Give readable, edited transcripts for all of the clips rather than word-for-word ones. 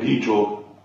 D4,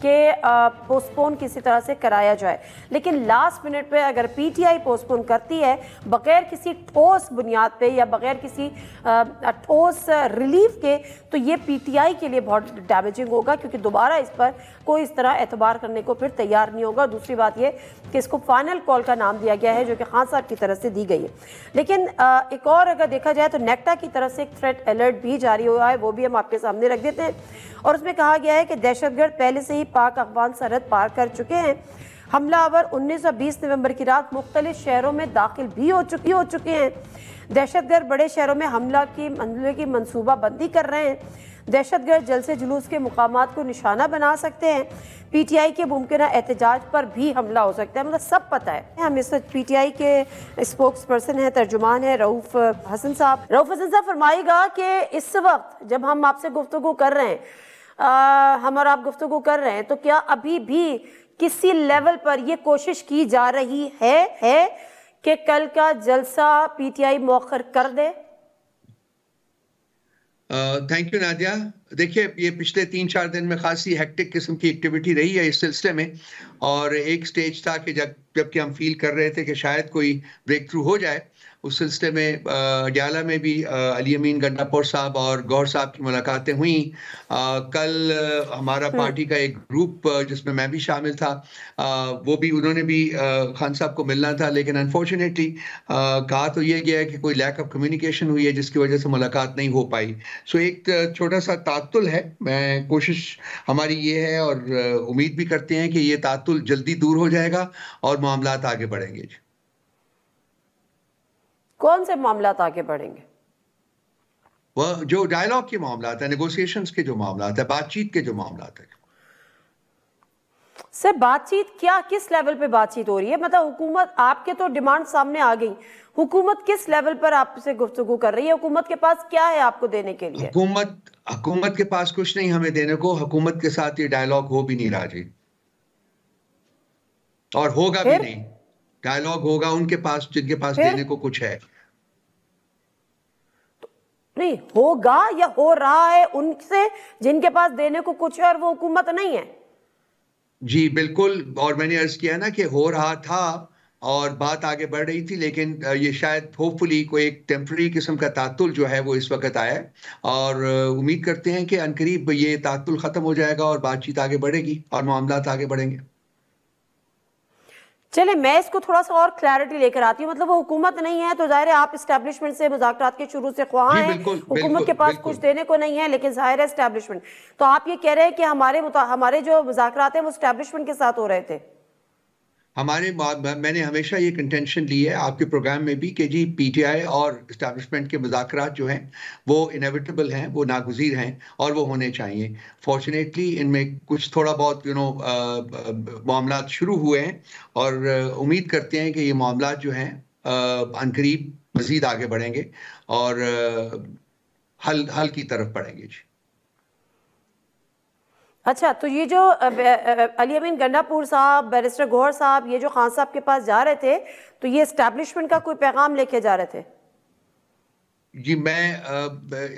کہ post پون کسی طرح سے کرایا جائے، لیکن لاسٹ منٹ پہ اگر پی ٹی آئی پوسٹ پون کرتی ہے بغیر کسی ٹھوس بنیاد پہ یا بغیر کسی ٹھوس ریلیف کے، تو یہ پی ٹی آئی کے لیے بہت ڈیمیجنگ ہوگا، کیونکہ دوبارہ اس پر کوئی اس طرح اعتبار کرنے کو پھر تیار نہیں ہوگا۔ دوسری بات یہ کہ اس کو فائنل کال کا نام دیا گیا ہے جو کہ خان صاحب کی طرف سے دی گئی ہے، لیکن ایک اور اگر دیکھا جائے تو نیکٹا کی طرف سے ایک تھریٹ الرٹ بھی جاری ہوا ہے، وہ بھی ہم آپ کے سامنے رکھ دیتے ہیں، اور اس میں کہا گیا ہے کہ دہشت گرد پہلے سے ہی پاک افغان سرحد پار کر چکے ہیں، حملہ آور 19 اور 20 نومبر کی رات مختلف شہروں میں داخل بھی ہو چکے ہیں، دہشت گرد بڑے شہروں میں حملے کی منصوبہ بندی کر رہے ہیں، دہشت گرد جلسے جلوس کے مقامات کو نشانہ بنا سکتے ہیں، پی ٹی آئی کے ممکنہ احتجاج پر بھی حملہ ہو سکتا ہے، مطلب سب پتہ ہے۔ ہم اس وقت پی ٹی آئی کے اسپوکس پرسن ہیں، ترجمان ہیں رؤوف حسن صاحب۔ رؤوف حسن صاحب فرمائے گا کہ اس وقت جب ہم آپ سے گفتگو کر رہے ہیں، ہم اور آپ گفتگو کر رہے ہیں، تو کیا ابھی بھی کسی لیول پر یہ کوشش کی جا رہی ہے کہ کل کا جلسہ پی ٹی آئی مؤخر کر دے؟ Thank you Nadia. دیکھیے یہ پچھلے 3-4 دن میں خاصی ہیکٹک قسم کی ایکٹیویٹی رہی ہے اس سلسلے میں، اور ایک سٹیج تھا کہ جب کہ ہم فیل کر رہے تھے کہ شاید کوئی بریک تھرو ہو جائے، اس سلسلے میں ڈیالہ میں بھی علی امین گنڈاپور صاحب اور گوہر صاحب کی ملاقاتیں ہوئیں۔ کل ہمارا پارٹی کا ایک گروپ جس میں بھی شامل تھا، انہوں نے بھی خان صاحب کو ملنا تھا، لیکن انفارچونیٹلی کہا تو یہ گیا ہے کہ کوئی لیک آف کمیونیکیشن ہوئی ہے جس کی وجہ سے ملاقات نہیں ہو پائی۔ سو ایک چھوٹا سا تعطل ہے، کوشش ہماری یہ ہے اور امید بھی کرتے ہیں کہ یہ تعطل جلدی دور ہو جائے گا اور معاملات آگے بڑھیں گے۔ کون سے معاملات آگے بڑھیں گے؟ وہ جو ڈائیلاگ کے معاملات ہیں، نیگوسیشنز کے جو معاملات ہیں، بات چیت کے جو معاملات ہیں۔ سر بات چیت کیا، کس لیول پہ بات چیت ہو رہی ہے؟ مطلب حکومت، آپ کے تو ڈیمانڈ سامنے آ گئی، حکومت کس لیول پر آپ سے گفتگو کر رہی ہے؟ حکومت کے پاس کیا ہے آپ کو دینے کے لیے؟ حکومت کے پاس کچھ نہیں ہمیں دینے کو، حکومت کے ساتھ یہ ڈائیلاگ ہو بھی نہیں رہا جی، اور ہوگا بھی نہیں۔ ڈائیلاگ ہوگا ان کے پاس جن کے پاس دینے کو کچھ ہے، نہیں ہوگا یا ہو رہا ہے ان سے جن کے پاس دینے کو کچھ ہے اور وہ حکومت نہیں ہے؟ جی بالکل، اور میں نے عرض کیا نا کہ ہو رہا تھا اور بات آگے بڑھ رہی تھی، لیکن یہ شاید ہوپ فلی کوئی ایک ٹیمپرری قسم کا تعطل جو ہے وہ اس وقت آیا ہے، اور امید کرتے ہیں کہ عنقریب یہ تعطل ختم ہو جائے گا اور بات چیت آگے بڑھے گی اور معاملات آگے بڑھیں گے۔ چلیں میں اس کو تھوڑا سا اور کلیئرٹی لے کر آتی ہوں، مطلب وہ حکومت نہیں ہے تو ظاہر ہے آپ اسٹیبلشمنٹ سے مذاکرات کے شروع سے خواہاں ہیں، حکومت کے پاس کچھ دینے کو نہیں ہے، لیکن ظاہر ہے اسٹیبلشمنٹ، تو آپ یہ کہہ رہے ہیں کہ ہمارے جو مذاکرات ہیں وہ اسٹیبلشمنٹ کے ساتھ ہو رہے تھے؟ میں نے ہمیشہ یہ کنٹینشن لی ہے آپ کے پروگرام میں بھی کہ جی پی ٹی آئی اور اسٹیبلشمنٹ کے مذاکرات جو ہیں وہ انیویٹیبل ہیں، وہ ناگزیر ہیں اور وہ ہونے چاہیے۔ فارچونیٹلی ان میں کچھ تھوڑا بہت معاملات شروع ہوئے ہیں، اور امید کرتے ہیں کہ یہ معاملات جو ہیں عنقریب مزید آگے بڑھیں گے اور حل کی طرف بڑھیں گے۔ جی اچھا، تو یہ جو علی امین گنڈاپور صاحب، بیرسٹر گوہر صاحب، یہ جو خان صاحب کے پاس جا رہے تھے تو یہ اسٹیبلشمنٹ کا کوئی پیغام لے کے جا رہے تھے؟ جی میں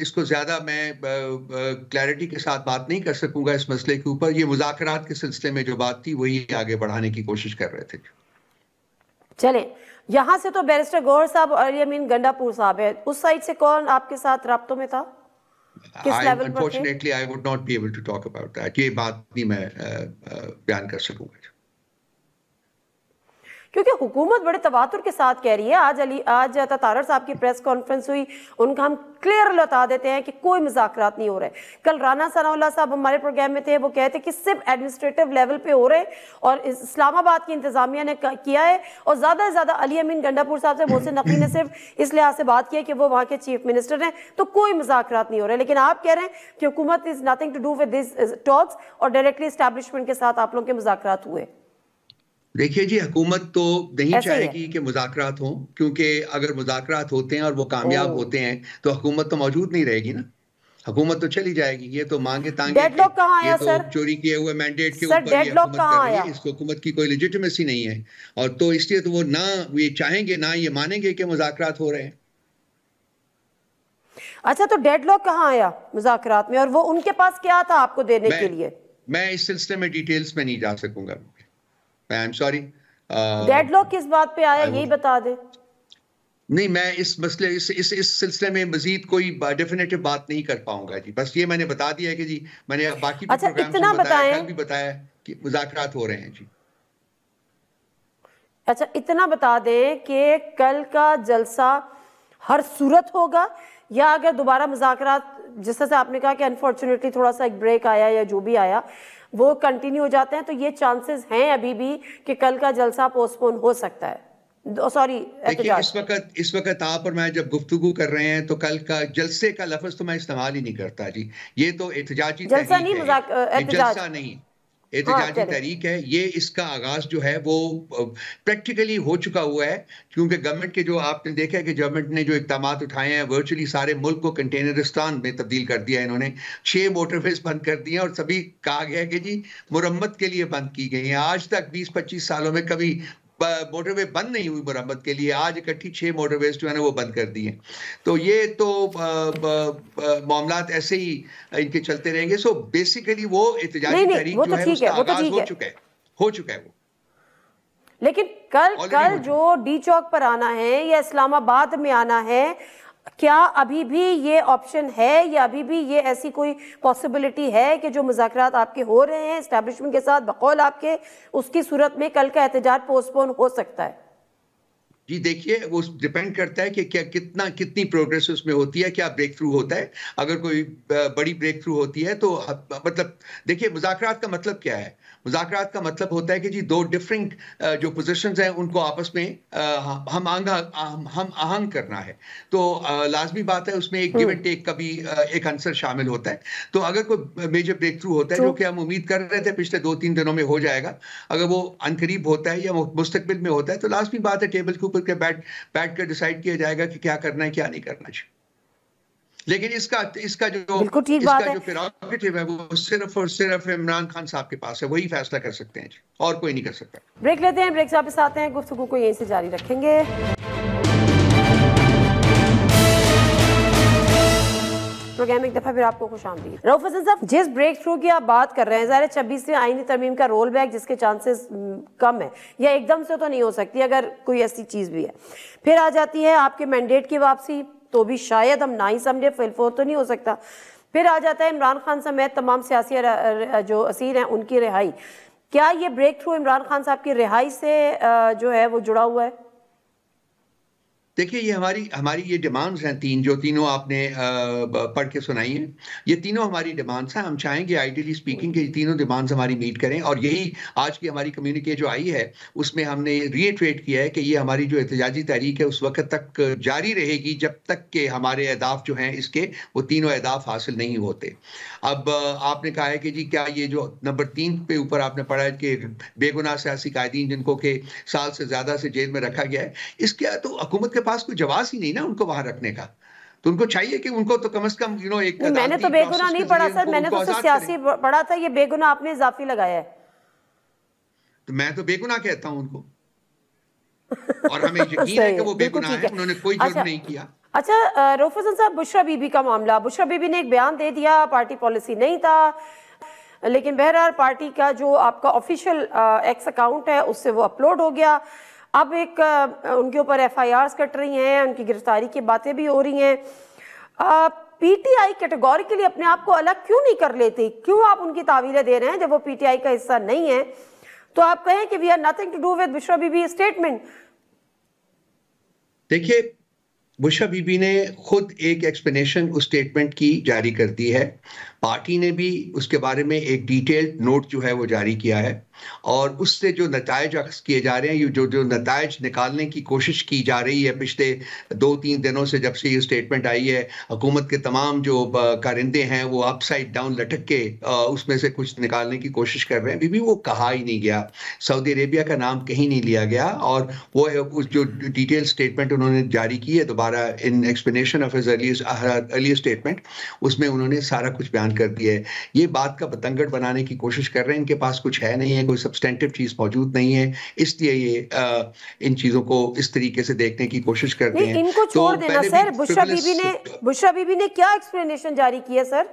اس کو زیادہ کلیئرٹی کے ساتھ بات نہیں کر سکوں گا اس مسئلے کے اوپر، یہ مذاکرات کے سلسلے میں جو بات تھی وہی آگے بڑھانے کی کوشش کر رہے تھے۔ چلیں یہاں سے تو بیرسٹر گوہر صاحب اور علی امین گنڈاپور صاحب ہے، اس سائڈ سے کون آپ کے ساتھ رابطوں میں تھا؟ Unfortunately, I would not be able to talk about that. یہ بات نہیں میں بیان کر سکوں گا، کیونکہ حکومت بڑے تواتر کے ساتھ کہہ رہی ہے۔ آج تتارڑ صاحب کی پریس کانفرنس ہوئی، ان کا ہم کلیئر بتا دیتے ہیں کہ کوئی مذاکرات نہیں ہو رہے۔ کل رانا ثناء اللہ صاحب ہمارے پروگرام میں تھے، وہ کہتے کہ صرف ایڈمنسٹریٹو لیول پہ ہو رہے، اور اسلام آباد کی انتظامیہ نے کیا ہے، اور زیادہ سے زیادہ علی امین گنڈاپور صاحب سے محسن نقوی نے صرف اس لحاظ سے بات کی ہے کہ وہ وہاں کے چیف منسٹر ہیں، تو کوئی مذاکرات نہیں ہو رہے۔ لیکن آپ کہہ رہے ہیں کہ حکومت is nothing to do with these talks, اور ڈائریکٹلی اسٹیبلشمنٹ کے ساتھ آپ لوگوں کے مذاکرات ہوئے۔ دیکھیے جی حکومت تو نہیں چاہے گی کہ مذاکرات ہوں، کیونکہ اگر مذاکرات ہوتے ہیں اور وہ کامیاب ہوتے ہیں تو حکومت تو موجود نہیں رہے گی نا، حکومت تو چلی جائے گی۔ یہ تو مانگے تانگے، یہ تو چوری کیے ہوئے مینڈیٹ کے اوپر یہ حکومت کر رہی ہے، اس کو حکومت کی کوئی لیجیٹمیسی نہیں ہے، اور تو اس لیے تو وہ نہ یہ چاہیں گے نہ یہ مانیں گے کہ مذاکرات ہو رہے ہیں۔ اچھا، تو ڈیڈ لاک کہاں آیا مذاکرات میں، اور وہ ان کے پاس کیا تھا آپ کو دینے کے لیے؟ میں اس سلسلے میں ڈیٹیلز میں نہیں جا سکوں گا. میں I'm sorry. ڈیڈ لاک کس بات پہ آیا یہی بتا دیں. نہیں میں اس مسئلے اس سلسلے میں مزید کوئی ڈیفینیٹو بات نہیں کر پاؤں گا جی. بس یہ میں نے بتا دیا ہے کہ جی میں نے باقی پروگرام میں بتایا, کل بھی بتایا کہ مذاکرات ہو رہے ہیں جی. اچھا اتنا بتا دیں کہ کل کا جلسہ ہر صورت ہوگا, یا اگر دوبارہ مذاکرات جس طرح سے آپ نے کہا کہ انفارچونیٹلی تھوڑا سا ایک بریک آیا یا جو بھی آیا وہ کنٹینیو ہو جاتے ہیں, تو یہ چانسز ہیں ابھی بھی کہ کل کا جلسہ پوسٹ پون ہو سکتا ہے. سوری اس وقت آپ اور میں جب گفتگو کر رہے ہیں تو کل کا جلسے کا لفظ تو میں استعمال ہی نہیں کرتا جی. یہ تو احتجاجی جلسہ نہیں, احتجاجی تحریک ہے. یہ اس کا آغاز جو ہے وہ پریکٹیکلی ہو چکا ہوا ہے, کیونکہ گورنمنٹ کے جو آپ نے دیکھا ہے کہ گورنمنٹ نے جو اقدامات اٹھائے ہیں ورچولی سارے ملک کو کنٹینرستان میں تبدیل کر دیا ہے. انہوں نے 6 موٹر ویز بند کر دی ہیں اور سبھی کہا گیا ہے کہ جی مرمت کے لیے بند کی گئی ہیں. آج تک 20-25 سالوں میں کبھی موٹر وے بند نہیں ہوئی مرمت کے لیے, آج اکٹھی 6 موٹر ویز جو ہے نا وہ بند کر دی ہیں. تو یہ تو معاملات ایسے ہی ان کے چلتے رہیں گے. سو بیسیکلی وہ احتجاجی تحریک جو ہے اس کا آغاز ہو چکا ہے وہ. لیکن کل جو ڈی چوک پر آنا ہے یا اسلام آباد میں آنا ہے, کیا ابھی بھی یہ آپشن ہے یا ابھی بھی یہ ایسی کوئی پاسبلٹی ہے کہ جو مذاکرات آپ کے ہو رہے ہیں اسٹیبلشمنٹ کے ساتھ بقول آپ کے, اس کی صورت میں کل کا احتجاج پوسٹ پون ہو سکتا ہے؟ جی دیکھیے وہ ڈیپینڈ کرتا ہے کہ کتنی پروگریس اس میں ہوتی ہے, کیا بریک تھرو ہوتا ہے. اگر کوئی بڑی بریک تھرو ہوتی ہے تو مطلب دیکھیے مذاکرات کا مطلب کیا ہے. مذاکرات کا مطلب ہوتا ہے کہ جی 2 ڈفرینٹ جو پوزیشنز ہیں ان کو آپس میں ہم آہنگ کرنا ہے. تو لازمی بات ہے اس میں ایک گیو اینڈ ٹیک کا بھی ایک عنصر شامل ہوتا ہے. تو اگر کوئی میجر بریک تھرو ہوتا ہے جو کہ ہم امید کر رہے تھے پچھلے 2-3 دنوں میں ہو جائے گا, اگر وہ عنقریب ہوتا ہے یا مستقبل میں ہوتا ہے تو لازمی بات ہے ٹیبل کے اوپر کے بیٹھ کر ڈیسائیڈ کیا جائے گا کہ کیا کرنا ہے کیا نہیں کرنا چاہیے. لیکن اس کا جو پریروگیٹو ہے وہ صرف اور صرف عمران خان صاحب کے پاس ہے, وہی فیصلہ کر سکتے ہیں اور کوئی نہیں کر سکتا. بریک لیتے ہیں, بریک سے واپس آتے ہیں, گفتگو کو یہیں سے جاری رکھیں گے. پروگرام ایک دفعہ پھر آپ کو خوش آمدید. رؤف حسن صاحب, جس بریک تھرو کی آپ بات کر رہے ہیں, ظاہر 26ویں آئینی ترمیم کا رول بیک جس کے چانسز کم ہے یا ایک دم سے تو نہیں ہو سکتی, اگر کوئی ایسی چیز بھی ہے. پھر آ جاتی ہے آپ کے مینڈیٹ کی واپسی, تو بھی شاید ہم نہ ہی سمجھے, فیل فور تو نہیں ہو سکتا. پھر آ جاتا ہے عمران خان سمیت تمام سیاسی جو اسیر ہیں ان کی رہائی. کیا یہ بریک تھرو عمران خان صاحب کی رہائی سے جو ہے وہ جڑا ہوا ہے؟ دیکھیے یہ ہماری یہ ڈیمانڈز ہیں 3 جو تینوں آپ نے پڑھ کے سنائی ہیں. یہ تینوں ہماری ڈیمانڈز ہیں. ہم چاہیں گے آئیڈیلی اسپیکنگ کہ یہ تینوں ڈیمانڈز ہماری میٹ کریں, اور یہی آج کی ہماری کمیونیکے جو آئی ہے اس میں ہم نے ریٹریٹ کیا ہے کہ یہ ہماری جو احتجاجی تحریک ہے اس وقت تک جاری رہے گی جب تک کہ ہمارے اہداف جو ہیں اس کے وہ تینوں اہداف حاصل نہیں ہوتے. اب آپ نے کہا ہے کہ جی کیا یہ جو نمبر 3 پہ اوپر آپ نے پڑھا ہے کہ بے گناہ سیاسی قائدین جن کو کہ سال سے زیادہ سے جیل میں رکھا گیا ہے, اس کے تو حکومت کے پاس کوئی جواز ہی نہیں نا ان کو وہاں رکھنے کا. تو ان کو چاہیے کہ ان کو تو کم از کم ایک میں نے تو بے گناہ نہیں پڑھا سر, میں نے تو سیاسی پڑھا تھا. یہ بے گناہ آپ نے اضافی لگایا ہے. تو میں تو بے گناہ کہتا ہوں ان کو, اور ہمیں یقین ہے کہ وہ بے گناہ ہیں, انہوں نے کوئی جرم نہیں کیا. اچھا رؤف حسن صاحب, بشرا بی بی کا معاملہ, بشرا بی بی نے ایک بیان دے دیا, پارٹی پالیسی نہیں تھا, لیکن بہرحال پارٹی کا جو آپ کا آفیشیل ایکس اکاؤنٹ ہے اس سے وہ اپلوڈ ہو گیا. اب ایک ان کے اوپر ایف آئی آرز کٹ رہی ہیں, ان کی گرفتاری کی باتیں بھی ہو رہی ہیں. پی ٹی آئی کیٹیگوریکلی اپنے آپ کو الگ کیوں نہیں کر لیتی؟ کیوں آپ ان کی تعویلیں دے رہے ہیں جب وہ پی ٹی آئی کا حصہ نہیں ہے؟ تو آپ کہیں کہ we are nothing to do with Bushra Bibi statement. دیکھیے بشرا بی بی نے خود ایک ایکسپلینیشن اس اسٹیٹمنٹ کی جاری کر دی ہے. پارٹی نے بھی اس کے بارے میں ایک ڈیٹیلڈ نوٹ جو ہے وہ جاری کیا ہے, اور اس سے جو نتائج اخذ کیے جا رہے ہیں, جو نتائج نکالنے کی کوشش کی جا رہی ہے پچھلے 2-3 دنوں سے جب سے یہ اسٹیٹمنٹ آئی ہے, حکومت کے تمام جو کارندے ہیں وہ اپ سائڈ ڈاؤن لٹک کے اس میں سے کچھ نکالنے کی کوشش کر رہے ہیں. بھی وہ کہا ہی نہیں گیا, سعودی عربیہ کا نام کہیں نہیں لیا گیا, اور وہ جو ڈیٹیل اسٹیٹمنٹ انہوں نے جاری کی ہے دوبارہ in explanation of his early statement, اس میں انہوں نے سارا کچھ بیان کر دیا ہے. یہ بات کا بتنگڑ بنانے کی کوشش کر رہے ہیں, ان کے پاس کچھ ہے نہیں ہے, کوئی سبسٹینٹیو چیز موجود نہیں ہے, اس لیے یہ ان چیزوں کو اس طریقے سے دیکھنے کی کوشش کرتے ہیں. ان کو چھوڑ دینا سر. بشرا بی بی نے کیا ایکسپلینیشن جاری کی ہے سر؟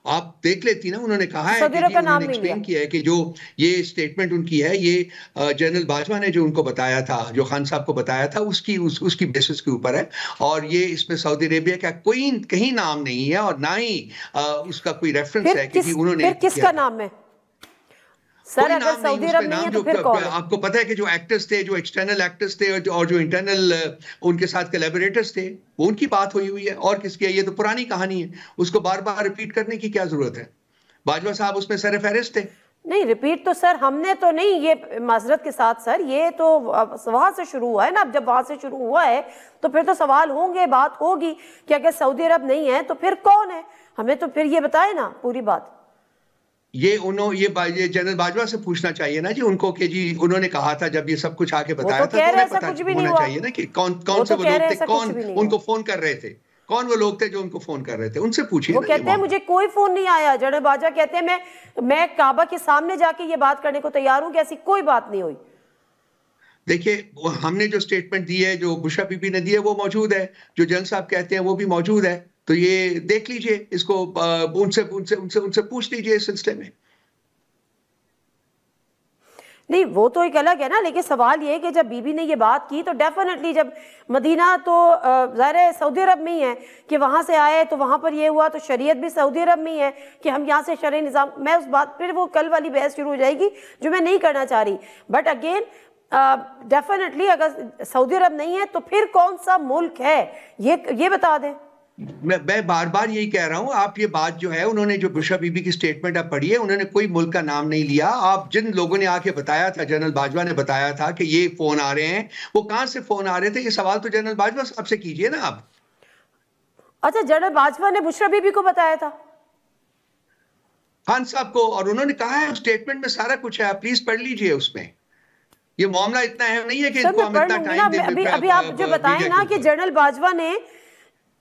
آپ دیکھ لیتی نا، انہوں نے کہا ہے سعودی کہ عرب کا انہوں نام نے نہیں ایکسپلین لیا. کیا ہے کہ جو یہ سٹیٹمنٹ ان کی ہے یہ جنرل باجوہ نے جو ان کو بتایا تھا، جو خان صاحب کو بتایا تھا، اس کی بیسس کے اوپر ہے، اور یہ اس میں سعودی عربیہ کا کوئی کہیں نام نہیں ہے، اور نہ ہی اس کا کوئی ریفرنس ہے کہ انہوں نے پھر کس کا نام ہے سر؟ کوئی اگر نام نہیں سعودی اس عرب میں. نہیں ہے نام تو جو پھر کون ہے؟ آپ کو پتا ہے کہ جو ایکٹرز تھے، جو ایکسٹرنل ایکٹرز تھے اور جو انٹرنل ان کے ساتھ کولیبریٹرز تھے، وہ ان کی بات ہوئی ہے، اور کس کی ہے؟ یہ تو پرانی کہانی ہے، اس کو بار بار ریپیٹ کرنے کی کیا ضرورت ہے؟ باجوہ صاحب اس میں سر فہرست تھے. نہیں ریپیٹ تو سر ہم نے تو نہیں، یہ معذرت کے ساتھ سر یہ تو وہاں سے شروع ہوا ہے نا. اب جب وہاں سے شروع ہوا ہے تو پھر تو سوال ہوں گے، بات ہوگی کہ اگر سعودی عرب نہیں ہے تو پھر کون ہے؟ ہمیں تو پھر یہ بتائے نا پوری بات. یہ جنرل باجوہ سے پوچھنا چاہیے نا جی ان کو، کہ جی انہوں نے کہا تھا جب یہ سب کچھ آ کے بتایا تھا تو انہیں پتا ہونا چاہیے نا کہ کون سے وہ لوگ تھے، کون ان کو فون کر رہے تھے، کون وہ لوگ تھے جو ان کو فون کر رہے تھے، ان سے پوچھیے. وہ کہتے ہیں مجھے کوئی فون نہیں آیا. جنرل باجوہ کہتے ہیں میں کعبہ کے سامنے جا کے یہ بات کرنے کو تیار ہوں کہ ایسی کوئی بات نہیں ہوئی. دیکھیے ہم نے جو سٹیٹمنٹ دی ہے، جو بشرا بی بی نے دی ہے، وہ موجود ہے، جو جنرل صاحب کہتے ہیں وہ بھی موجود ہے. تو یہ دیکھ لیجئے، اس کو ان سے پوچھ لیجئے اس سلسلے میں. نہیں وہ تو ایک الگ ہے نا، لیکن سوال یہ ہے کہ جب بی بی نے یہ بات کی تو ڈیفینیٹلی جب مدینہ تو ظاہر ہے سعودی عرب میں ہی ہے کہ وہاں سے آئے تو وہاں پر یہ ہوا، تو شریعت بھی سعودی عرب میں ہی ہے کہ ہم یہاں سے شرعی نظام. میں اس بات پھر وہ کل والی بحث شروع ہو جائے گی جو میں نہیں کرنا چاہ رہی. بٹ اگین ڈیفینیٹلی اگر سعودی عرب نہیں ہے تو پھر کون سا ملک ہے یہ بتا دیں. میں بار بار یہی کہہ رہا ہوں، آپ یہ بات جو ہے، انہوں نے جو بشرا بی بی کی سٹیٹمنٹ آپ پڑھی ہے، انہوں نے کوئی ملک کا نام نہیں لیا. آپ جن لوگوں نے آ کے بتایا تھا، جنرل باجوہ نے بتایا تھا کہ یہ فون آ رہے ہیں، وہ کہاں سے فون آ رہے تھے؟ یہ سوال تو جنرل باجوہ صاحب سے کیجئے نا آپ. اچھا جنرل باجوہ نے بشرا بی بی کو بتایا تھا خان صاحب کو، اور انہوں نے کہا ہے سٹیٹمنٹ میں سارا کچھ ہے، آپ پلیز پڑھ لیجئے. اس میں یہ معاملہ اتنا اہم نہیں ہے کہ ان کو ہم اتنا ٹائم دیں. ابھی آپ جو بتائیں نا کہ جنرل باجوہ نے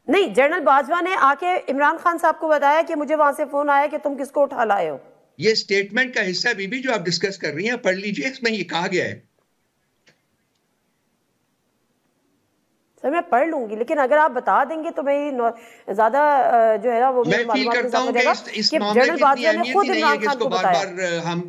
نہیں، جنرل باجوہ نے آ کے عمران خان صاحب کو بتایا کہ مجھے وہاں سے فون آیا کہ تم کس کو اٹھا لائے ہو. یہ سٹیٹمنٹ کا حصہ بی بی جو آپ ڈسکس کر رہی ہیں، پڑھ لیجئے، اس میں یہ کہا گیا ہے. سر میں پڑھ لوں گی، لیکن اگر آپ بتا دیں گے تو میں زیادہ جو ہے نا وہ میں فیل کرتا ہوں کہ اس معاملے کی اتنی اہمیت ہی نہیں ہے کہ اس کو بار بار ہم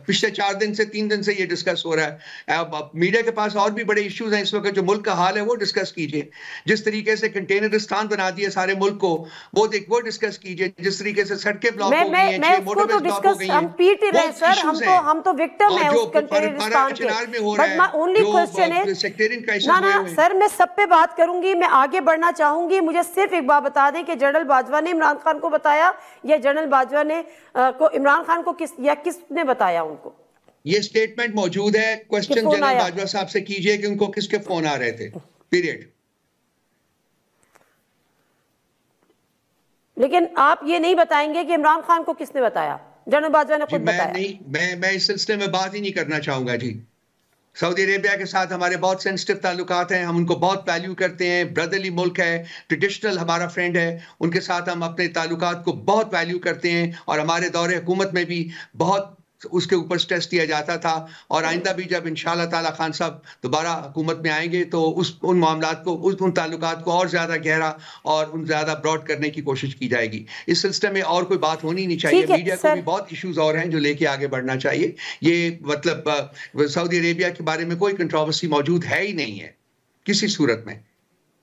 پچھلے 4 دن سے 3 دن سے یہ ڈسکس ہو رہا ہے. میڈیا کے پاس اور بھی بڑے ایشوز ہیں اس وقت، جو ملک کا حال ہے وہ ڈسکس کیجئے. جس طریقے سے کنٹینرستان بنا دیے سارے ملک کو، وہ ڈسکس کیجئے. جس طریقے سے سڑکیں بلاک ہو گئی ہیں، 6 موٹر ویز بلاک ہو گئی ہیں، ہم پیٹ ہی رہے سر، ہم تو وکٹم ہیں اس کنٹینرستان کے. بٹ مائی اونلی کوسچن ہے سر، میں سب پہ بات کروں گی، میں آگے بڑھنا چاہوں گی. مجھے صرف ایک بات بتا دیں کہ جنرل باجوہ نے عمران خان کو بتایا یا جنرل باجوہ نے عمران خان کو کس نے بتایا ان کو؟ یہ سٹیٹمنٹ موجود ہے. کوسچن جنرل باجوہ صاحب سے کیجئے کہ ان کو کس کے فون آ رہے تھے، پیریڈ. لیکن آپ یہ نہیں بتائیں گے کہ عمران خان کو کس نے بتایا؟ جنرل باجوہ نے خود بتایا. میں اس سلسلے میں بات ہی نہیں کرنا چاہوں گا جی. سعودی عربیہ کے ساتھ ہمارے بہت سینسٹیو تعلقات ہیں، ہم ان کو بہت ویلیو کرتے ہیں. بردرلی ملک ہے، ٹریڈیشنل ہمارا فرینڈ ہے، ان کے ساتھ ہم اپنے تعلقات کو بہت ویلیو کرتے ہیں، اور ہمارے دور حکومت میں بھی بہت اس کے اوپر سٹریس دیا جاتا تھا. اور آئندہ بھی جب انشاءاللہ تعالی خان صاحب دوبارہ حکومت میں آئیں گے تو ان معاملات کو، ان تعلقات کو اور زیادہ گہرا اور ان زیادہ براڈ کرنے کی کوشش کی جائے گی. اس سلسلے میں اور کوئی بات ہونی نہیں چاہیے. میڈیا کو بھی بہت ایشوز اور ہیں جو لے کے آگے بڑھنا چاہیے. یہ مطلب سعودی عربیہ کے بارے میں کوئی کنٹروورسی موجود ہے ہی نہیں ہے کسی صورت میں.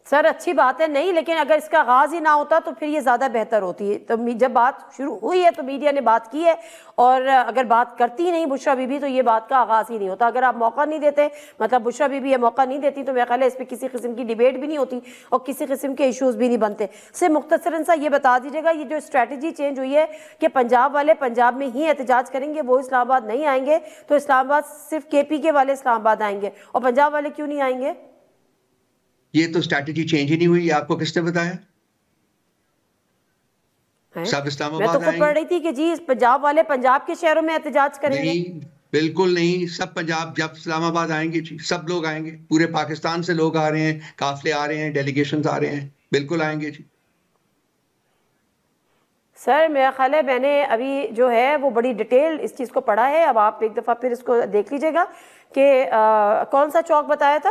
سر اچھی بات ہے نہیں، لیکن اگر اس کا آغاز ہی نہ ہوتا تو پھر یہ زیادہ بہتر ہوتی ہے. تو جب بات شروع ہوئی ہے تو میڈیا نے بات کی ہے، اور اگر بات کرتی نہیں بشرا بی بی تو یہ بات کا آغاز ہی نہیں ہوتا. اگر آپ موقع نہیں دیتے، مطلب بشرا بی بی یہ موقع نہیں دیتی، تو میرا خیال ہے اس پہ کسی قسم کی ڈیبیٹ بھی نہیں ہوتی اور کسی قسم کے ایشوز بھی نہیں بنتے. صرف مختصراً سا یہ بتا دیجیے گا، یہ جو اسٹریٹجی چینج ہوئی ہے کہ پنجاب والے پنجاب میں ہی احتجاج کریں گے، وہ اسلام آباد نہیں آئیں گے، تو اسلام آباد صرف کے پی کے والے اسلام آباد آئیں گے، اور پنجاب والے کیوں نہیں آئیں گے؟ یہ تو اسٹریٹجی چینج ہی نہیں ہوئی. آپ کو کس نے بتایا؟ سب اسلام آباد میں تو خود پڑھ رہی تھی کہ جی پنجاب والے پنجاب کے شہروں میں احتجاج کریں گے. نہیں، بالکل نہیں. سب پنجاب جب اسلام آباد آئیں گے جی، سب لوگ آئیں گے. پورے پاکستان سے لوگ آ رہے ہیں، قافلے آ رہے ہیں، ڈیلیگیشنز آ رہے ہیں، بالکل آئیں گے جی. سر میرا خیال ہے میں نے ابھی جو ہے وہ بڑی ڈیٹیل اس چیز کو پڑھا ہے. اب آپ ایک دفعہ پھر اس کو دیکھ لیجئے گا کہ کون سا چوک بتایا تھا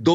2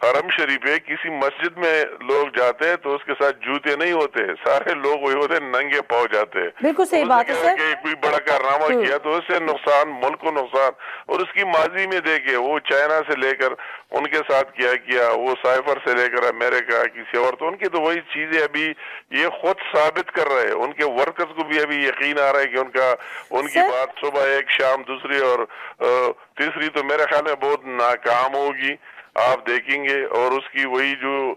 حرم شریف ہے، کسی مسجد میں لوگ جاتے ہیں تو اس کے ساتھ جوتے نہیں ہوتے، سارے لوگ وہی ہوتے ہیں، ننگے پاؤں جاتے ہیں۔ بالکل صحیح بات ہے سر۔ کہ کوئی بڑا کارنامہ کیا تو اس سے نقصان، ملک کو نقصان، اور اس کی ماضی میں دیکھے وہ چائنا سے لے کر ان کے ساتھ کیا وہ سائفر سے لے کر امریکہ کسی اور، تو ان کی تو وہی چیزیں ابھی یہ خود ثابت کر رہے ہیں، ان کے ورکرز کو بھی ابھی یقین آ رہا ہے کہ ان کی بات صبح ایک شام دوسری اور تیسری تو میرے خیال میں بہت ناکام ہوگی، آپ دیکھیں گے، اور اس کی وہی جو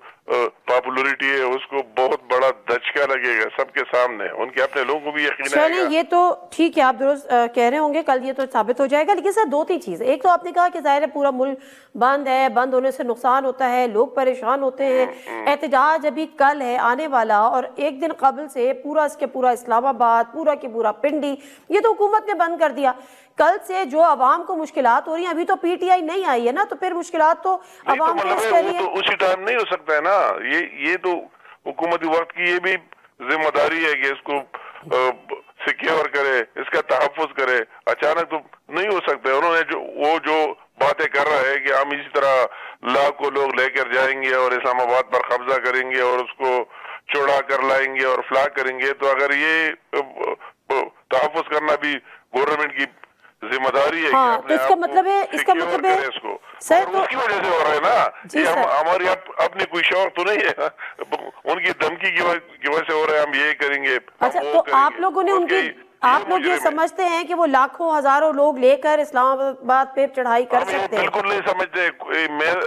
پاپولرٹی ہے اس کو بہت بڑا دھچکا لگے گا سب کے سامنے، ان کے اپنے لوگوں کو بھی یقین آئے گا۔ یہ تو ٹھیک ہے، آپ درست کہہ رہے ہوں گے، کل یہ تو ثابت ہو جائے گا، لیکن سر دو تین چیزیں، ایک تو آپ نے کہا کہ ظاہر ہے پورا ملک بند ہے، بند ہونے سے نقصان ہوتا ہے، لوگ پریشان ہوتے ہیں، احتجاج ابھی کل ہے آنے والا، اور ایک دن قبل سے پورا اس کے پورا اسلام آباد، پورا کے پورا پنڈی، یہ تو حکومت نے بند کر دیا۔ کل سے جو عوام کو مشکلات ہو رہی ہیں، ابھی تو پی ٹی آئی نہیں آئی ہے نا، تو پھر مشکلات تو عوام فیس کر رہی ہے۔ تو اسی ٹائم نہیں ہو سکتا ہے نا، یہ تو حکومتی وقت کی یہ بھی ذمہ داری ہے کہ اس کو سیکیور کرے، اس کا تحفظ کرے، اچانک تو نہیں ہو سکتا ہے۔ انہوں نے جو باتیں کر رہا ہے کہ ہم اسی طرح لاکھوں لوگ لے کر جائیں گے اور اسلام آباد پر قبضہ کریں گے اور اس کو چوڑا کر لائیں گے اور فلاح کریں گے، تو اگر یہ تحفظ کرنا بھی گورنمنٹ کی ذمہ داری ہے، ہاں تو اس کا مطلب ہے اس کی وجہ سے ہو رہا ہے نا، یہ ہماری اپنی کوئی شوق تو نہیں ہے، ان کی دھمکی کی وجہ سے ہو رہا ہے، ہم یہ کریں گے۔ اچھا تو آپ لوگوں نے آپ لوگ یہ سمجھتے ہیں کہ وہ لاکھوں ہزاروں لوگ لے کر اسلام آباد پہ چڑھائی کر سکتے ہیں؟ بالکل نہیں سمجھتے،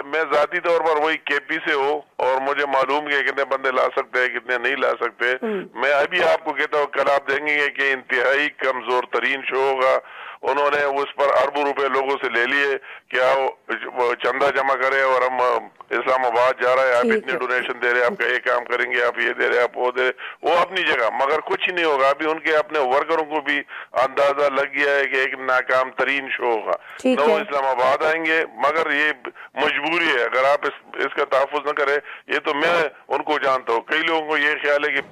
میں ذاتی طور پر وہی کے پی سے ہوں اور مجھے معلوم ہے کتنے بندے لا سکتے ہیں کتنے نہیں لا سکتے۔ میں ابھی آپ کو کہتا ہوں، کل آپ دیکھیں گے کہ انتہائی کمزور ترین شو ہوگا، انہوں نے اس پر اربوں روپے لوگوں سے لے لیے کیا وہ چندہ جمع کرے اور ہم اسلام آباد جا رہے ہیں، آپ اتنے ڈونیشن دے رہے ہیں، آپ کا یہ کام کریں گے، آپ یہ دے رہے ہیں، آپ وہ دے رہے، وہ اپنی جگہ، مگر کچھ ہی نہیں ہوگا۔ ابھی ان کے اپنے ورکروں کو بھی اندازہ لگ گیا ہے کہ ایک ناکام ترین شو ہوگا، نہ وہ اسلام آباد آئیں گے، مگر یہ مجبوری ہے، اگر آپ اس کا تحفظ نہ کرے، یہ تو میں ان کو جانتا ہوں، کئی لوگوں کو یہ خیال ہے کہ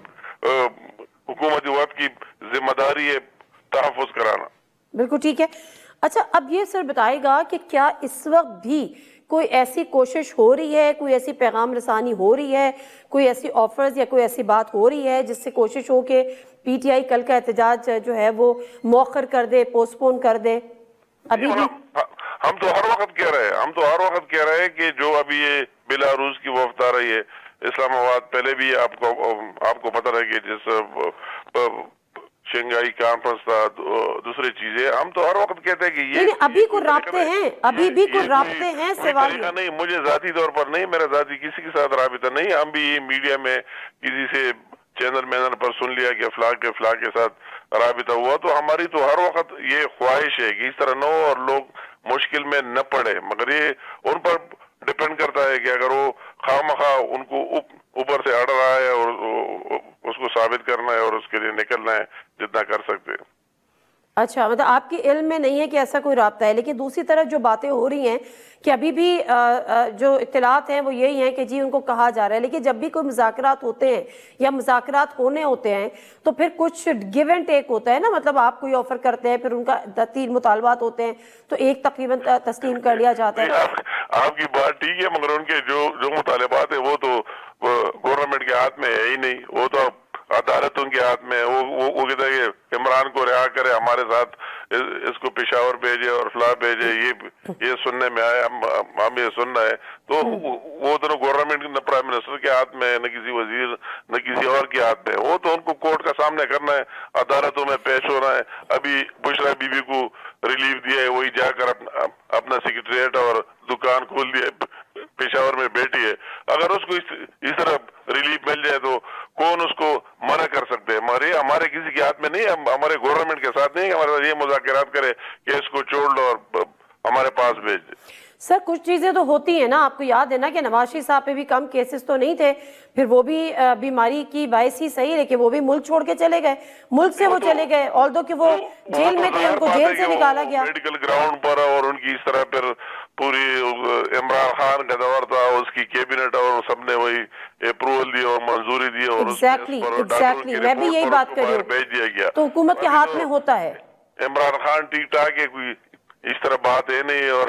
حکومتی وقت کی ذمہ داری ہے تحفظ کرانا۔ بالکل ٹھیک ہے۔ اچھا اب یہ سر بتائے گا کہ کیا اس وقت بھی کوئی ایسی کوشش ہو رہی ہے، کوئی ایسی پیغام رسانی ہو رہی ہے، کوئی ایسی آفرز یا کوئی ایسی بات ہو رہی ہے جس سے کوشش ہو کہ پی ٹی آئی کل کا احتجاج جو ہے وہ مؤخر کر دے، پوسٹ پون کر دے؟ ابھی بھی ہم تو ہر وقت کہہ رہے ہیں کہ جو ابھی یہ بیلاروس کی وفد آ رہی ہے اسلام آباد، پہلے بھی آپ کو پتہ ہے کہ جس شنگائی کانفرنس تھا، دوسری چیزیں، ہم تو ہر وقت کہتے ہیں کہ یہ ابھی کوئی رابطے ہیں، ابھی بھی کوئی رابطے ہیں، سوال نہیں، مجھے ذاتی طور پر نہیں، میرا ذاتی کسی کے ساتھ رابطہ نہیں، ہم بھی میڈیا میں کسی سے چینل مینل پر سن لیا کہ فلاں کے ساتھ رابطہ ہوا، تو ہماری تو ہر وقت یہ خواہش ہے کہ اس طرح نہ ہو اور لوگ مشکل میں نہ پڑے، مگر یہ ان پر ڈیپینڈ کرتا ہے کہ اگر وہ خواہ ان کو اوپر سے اڑ رہا ہے اور اس کو ثابت کرنا ہے اور اس کے لیے نکلنا ہے جتنا کر سکتے ہیں۔ اچھا، مطلب آپ کے علم میں نہیں ہے کہ ایسا کوئی رابطہ ہے، لیکن دوسری طرف جو باتیں ہو رہی ہیں کہ ابھی بھی جو اطلاعات ہیں وہ یہی ہیں کہ جی ان کو کہا جا رہا ہے، لیکن جب بھی کوئی مذاکرات ہوتے ہیں یا مذاکرات ہونے ہوتے ہیں تو پھر کچھ گیو اینڈ ٹیک ہوتا ہے نا، مطلب آپ کوئی آفر کرتے ہیں، پھر ان کا 3 مطالبات ہوتے ہیں تو ایک تقریباً تسلیم کر لیا جاتا ہے۔ آپ کی بات ٹھیک ہے، مگر ان کے جو مطالبات ہیں وہ تو گورنمنٹ کے ہاتھ میں ہے ہی نہیں، وہ تو عدالت ان کے ہاتھ میں ہے۔ وہ کہتا ہے کہ عمران کو رہا کرے، ہمارے ساتھ اس کو پشاور بھیجے اور فلاں بھیجے، یہ سننے میں آیا، ہم یہ سننا ہے، تو وہ تو گورنمنٹ نہ پرائم منسٹر کے ہاتھ میں ہے، نہ کسی وزیر، نہ کسی اور کے ہاتھ میں ہے، وہ تو ان کو کورٹ کا سامنے کرنا ہے، عدالتوں میں پیش ہونا ہے۔ ابھی بشرا بی بی کو ریلیف دیا ہے، وہی جا کر اپنا سیکریٹریٹ اور دکان کھول دیا، پشاور میں بیٹھی ہے، اگر اس کو اس طرح ریلیف مل جائے تو کون اس کو منع کر سکتے ہیں؟ ہمارے کسی کے ہاتھ میں نہیں، ہمارے گورنمنٹ کے ساتھ نہیں، ہمارے ساتھ یہ مذاکرات کرے کہ اس کو چھوڑ لو اور ہمارے پاس بھیج دے۔ سر کچھ چیزیں تو ہوتی ہیں نا، آپ کو یاد ہے نا کہ نواز شریف صاحب پہ بھی کم کیسز تو نہیں تھے، پھر وہ بھی بیماری کی باعث ہی صحیح، لیکن وہ بھی ملک چھوڑ کے چلے گئے، ملک سے وہ چلے گئے، آلدو کہ وہ جیل میں تھے، ان کو جیل سے نکالا گیا میڈیکل گراؤنڈ پر، اور ان کی اس طرح پھر پوری عمران خان کا دور تھا، اس کی کیبنٹ اور سب نے وہی اپروول دی اور منظوری دی، اور ایگزیکٹلی میں بھی یہی بات کر رہی ہوں، بھیج دیا گیا، تو حکومت کے ہاتھ میں ہوتا ہے۔ عمران خان ٹھیک ٹھاک ہے، کوئی اس طرح بات ہے نہیں، اور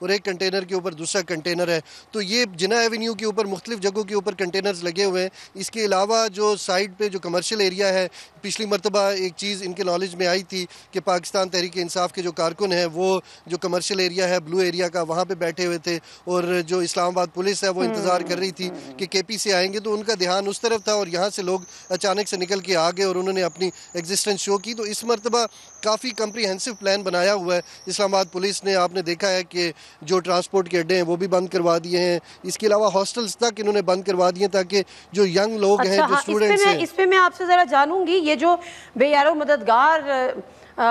اور ایک کنٹینر کے اوپر دوسرا کنٹینر ہے. تو یہ جناح ایونیو کے اوپر مختلف جگہوں کے اوپر کنٹینرز لگے ہوئے ہیں. اس کے علاوہ جو سائڈ پہ جو کمرشل ایریا ہے, پچھلی مرتبہ ایک چیز ان کے نالج میں آئی تھی کہ پاکستان تحریک انصاف کے جو کارکن ہیں وہ جو کمرشل ایریا ہے بلو ایریا کا, وہاں پہ بیٹھے ہوئے تھے, اور جو اسلام آباد پولیس ہے وہ انتظار کر رہی تھی کہ کے پی سے آئیں گے, تو ان کا دھیان اس طرف تھا اور یہاں سے لوگ اچانک سے نکل کے آ گئے اور انہوں نے اپنی ایگزسٹنس شو کی. تو اس مرتبہ کافی کمپریہنسو پلان بنایا ہوا ہے اسلام آباد پولیس نے. آپ نے دیکھا ہے کہ جو ٹرانسپورٹ کے اڈے ہیں وہ بھی بند کروا دیے ہیں. اس کے علاوہ ہاسٹلز تک انہوں نے بند کروا دیے تاکہ جو ینگ لوگ ہیں, جو اسٹوڈنٹس ہیں. اس پہ میں آپ سے ذرا جانوں گی, یہ جو بے یارو مددگار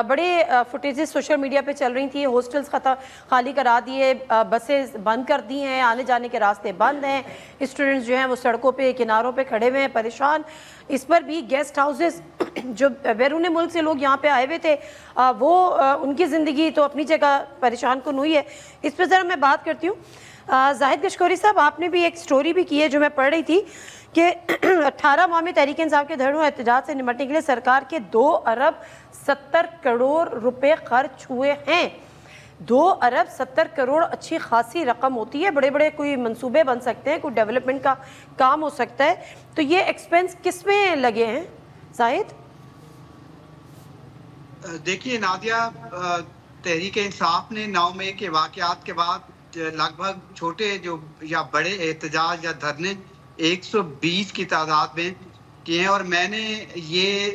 بڑے فوٹیجز سوشل میڈیا پہ چل رہی تھی, ہاسٹلز خالی کرا دیے, بسیں بند کر دی ہیں, آنے جانے کے راستے بند ہیں, اسٹوڈنٹس جو ہیں وہ سڑکوں پہ کناروں پہ کھڑے ہوئے ہیں پریشان. اس پر بھی گیسٹ ہاؤسز جو بیرون ملک سے لوگ یہاں پہ آئے ہوئے تھے, وہ ان کی زندگی تو اپنی جگہ پریشان کن ہوئی ہے. اس پہ ذرا میں بات کرتی ہوں. زاہد کشکوری صاحب, آپ نے بھی ایک سٹوری بھی کی ہے جو میں پڑھ رہی تھی کہ 18 ماہ میں تحریک انصاف کے دھرنوں احتجاج سے نمٹنے کے لیے سرکار کے 2 ارب 70 کروڑ روپے خرچ ہوئے ہیں. 2 ارب 70 کروڑ اچھی خاصی رقم ہوتی ہے. بڑے بڑے کوئی منصوبے بن سکتے ہیں, کوئی ڈیولپمنٹ کا کام ہو سکتا ہے. تو یہ ایکسپینس کس میں لگے ہیں زاہد؟ دیکھیے نادیہ, تحریک انصاف نے 9 مئی کے واقعات کے بعد لگ بھگ چھوٹے جو یا بڑے احتجاج یا دھرنے 120 کی تعداد میں کیے ہیں, اور میں نے یہ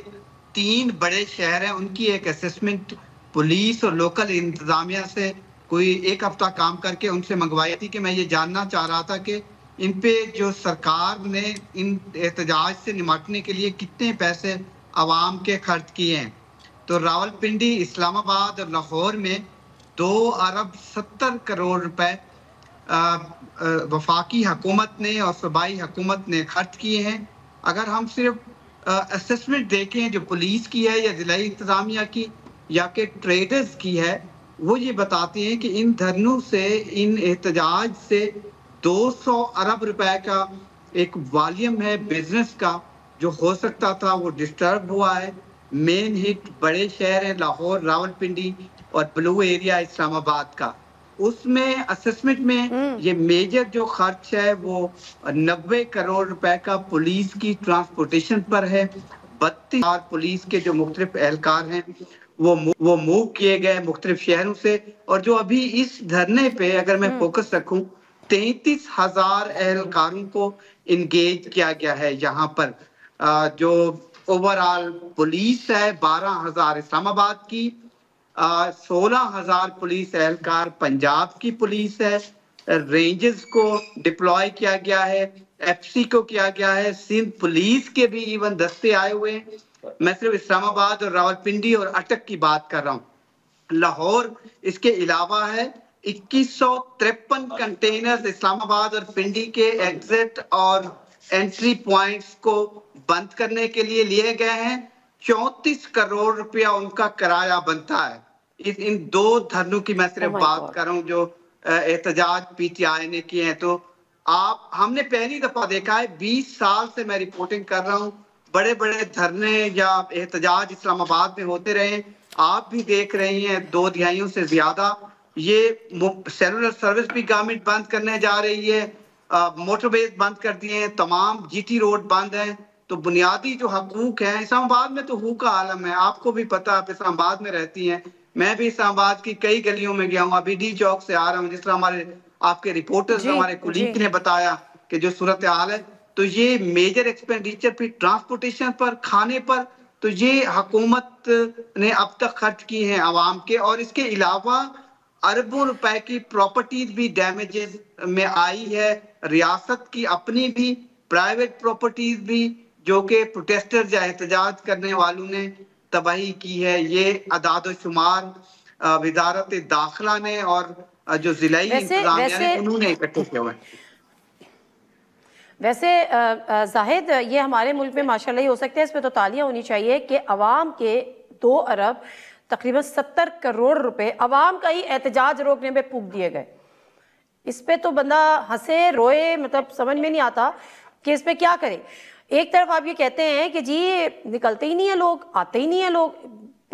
3 بڑے شہر ہیں ان کی ایک اسسمنٹ پولیس اور لوکل انتظامیہ سے کوئی 1 ہفتہ کام کر کے ان سے منگوائی تھی کہ میں یہ جاننا چاہ رہا تھا کہ ان پہ جو سرکار نے ان احتجاج سے نمٹنے کے لیے کتنے پیسے عوام کے خرچ کیے ہیں. تو راولپنڈی, اسلام آباد اور لاہور میں 2 ارب 70 کروڑ روپے وفاقی حکومت نے اور صوبائی حکومت نے خرچ کیے ہیں. اگر ہم صرف اسسمنٹ دیکھیں جو پولیس کی ہے یا ضلعی انتظامیہ کی یا کہ ٹریڈرز کی ہے, وہ یہ بتاتے ہیں کہ ان دھرنوں سے, ان احتجاج سے 200 ارب روپے کا ایک والیوم ہے بزنس کا جو ہو سکتا تھا وہ ڈسٹرب ہوا ہے. مین ہٹ بڑے شہر ہیں لاہور, راولپنڈی اور بلو ایریا اسلام آباد کا. اس میں اسسمنٹ میں یہ میجر جو خرچ ہے وہ 90 کروڑ روپے کا پولیس کی ٹرانسپورٹیشن پر ہے. 32 پولیس کے جو مختلف اہلکار ہیں وہ موو کیے گئے مختلف شہروں سے. اور جو ابھی اس دھرنے پہ اگر میں فوکس رکھوں 33,000 اہلکاروں کو انگیج کیا گیا ہے یہاں پر. جو اوورال پولیس ہے 12,000 اسلام آباد کی, 16,000 پولیس اہلکار پنجاب کی پولیس ہے, رینجز کو ڈپلوائے کیا گیا ہے, ایف سی کو کیا گیا ہے, سندھ پولیس کے بھی ایون دستے آئے ہوئے ہیں. میں صرف اسلام آباد اور راولپنڈی اور اٹک کی بات کر رہا ہوں. لاہور اس کے علاوہ ہے. 2153 کنٹینرز اسلام آباد اور پنڈی کے ایگزٹ اور انٹری پوائنٹس کو بند کرنے کے لیے لیے گئے ہیں. 34 کروڑ روپیہ ان کا کرایہ بنتا ہے. ان 2 دھرنوں کی میں صرف بات کر رہا ہوں جو احتجاج پی ٹی آئی نے کیے ہیں. تو ہم نے پہلی دفعہ دیکھا ہے, 20 سال سے میں رپورٹنگ کر رہا ہوں, بڑے بڑے دھرنے یا احتجاج اسلام آباد میں ہوتے رہے. آپ بھی دیکھ رہے ہیں 2 دہائیوں سے زیادہ یہ سیلولر سروس بھی گورنمنٹ بند کرنے جا رہی ہے, موٹر ویز بند کر دیے ہیں, تمام جی ٹی روڈ بند ہیں. تو بنیادی جو حقوق ہیں, اسلام آباد میں تو حقوق کا عالم ہے, آپ کو بھی پتا, آپ اسلام آباد میں رہتی ہیں, میں بھی اسلام آباد کی کئی گلیوں میں گیا ہوں, ابھی ڈی چوک سے آ رہا ہوں, جس طرح ہمارے آپ کے رپورٹرز ہمارے کولیگ نے بتایا کہ جو صورتحال ہے. تو یہ میجر ایکسپینڈیچر پھر ٹرانسپورٹیشن پر, کھانے پر, تو یہ حکومت نے اب تک خرچ کی ہیں عوام کے. اور اس کے علاوہ اربوں روپے کی پراپرٹیز بھی ڈیمیجز میں آئی ہے, ریاست کی اپنی بھی, پرائیویٹ پراپرٹیز بھی, جو کہ پروٹیسٹر یا احتجاج کرنے والوں نے تباہی کی ہے. یہ اعداد و شمار وزارت داخلہ نے اور جو ضلعی انتظامیہ نے انہوں نے اکٹھے کیے ہوئے. ویسے زاہد, یہ ہمارے ملک میں ماشاءاللہ ہی ہو سکتا ہے, اس پہ تو تالیاں ہونی چاہیے کہ عوام کے 2 ارب تقریباً 70 کروڑ روپے عوام کا ہی احتجاج روکنے پہ پھونک دیے گئے. اس پہ تو بندہ ہنسے روئے, مطلب سمجھ میں نہیں آتا کہ اس پہ کیا کرے. ایک طرف آپ یہ کہتے ہیں کہ جی نکلتے ہی نہیں ہیں لوگ, آتے ہی نہیں ہیں لوگ,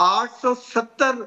870